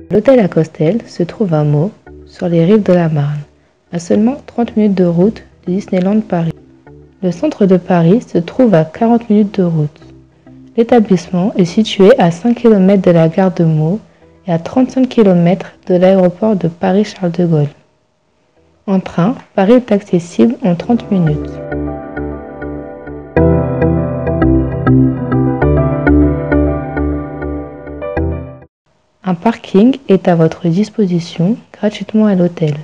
L'hôtel La Costelle se trouve à Meaux, sur les rives de la Marne, à seulement 30 minutes de route de Disneyland Paris. Le centre de Paris se trouve à 40 minutes de route. L'établissement est situé à 5 km de la gare de Meaux et à 35 km de l'aéroport de Paris-Charles de Gaulle. En train, Paris est accessible en 30 minutes. Un parking est à votre disposition gratuitement à l'hôtel.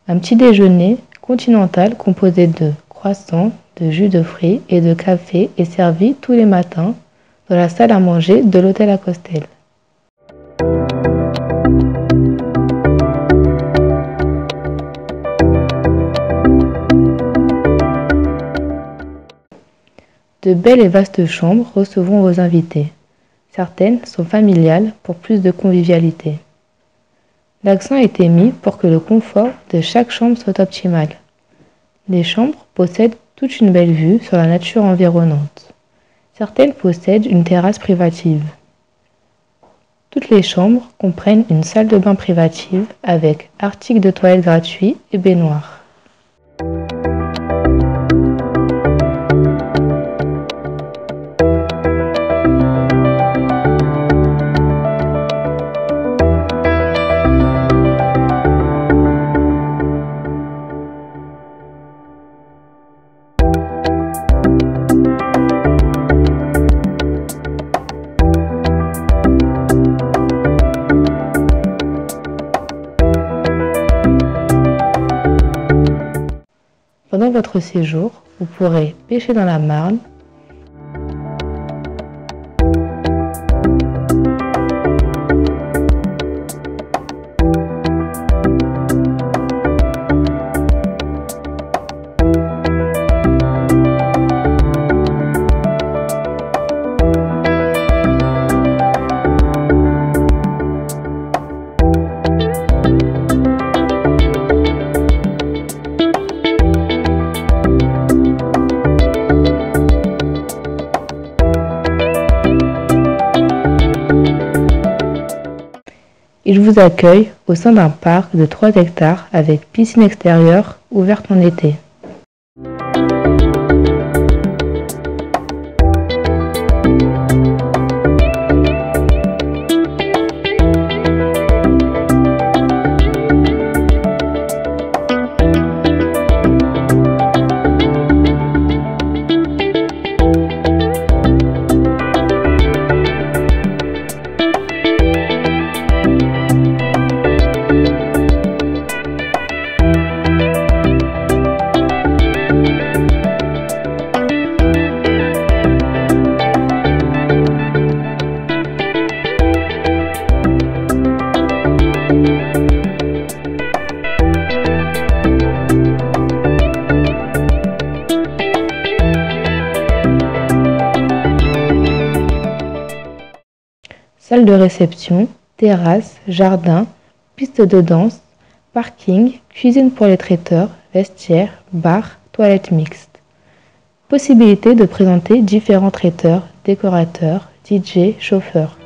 Un petit déjeuner continental composé de croissants, de jus de fruits et de café est servi tous les matins dans la salle à manger de l'hôtel La Costelle. De belles et vastes chambres recevront vos invités. Certaines sont familiales pour plus de convivialité. L'accent a été mis pour que le confort de chaque chambre soit optimal. Les chambres possèdent toute une belle vue sur la nature environnante. Certaines possèdent une terrasse privative. Toutes les chambres comprennent une salle de bain privative avec articles de toilette gratuits et baignoires. Pendant votre séjour, vous pourrez pêcher dans la Marne, il vous accueille au sein d'un parc de 3 hectares avec piscine extérieure ouverte en été. Salle de réception, terrasse, jardin, piste de danse, parking, cuisine pour les traiteurs, vestiaire, bar, toilettes mixtes. Possibilité de présenter différents traiteurs, décorateurs, DJ, chauffeurs.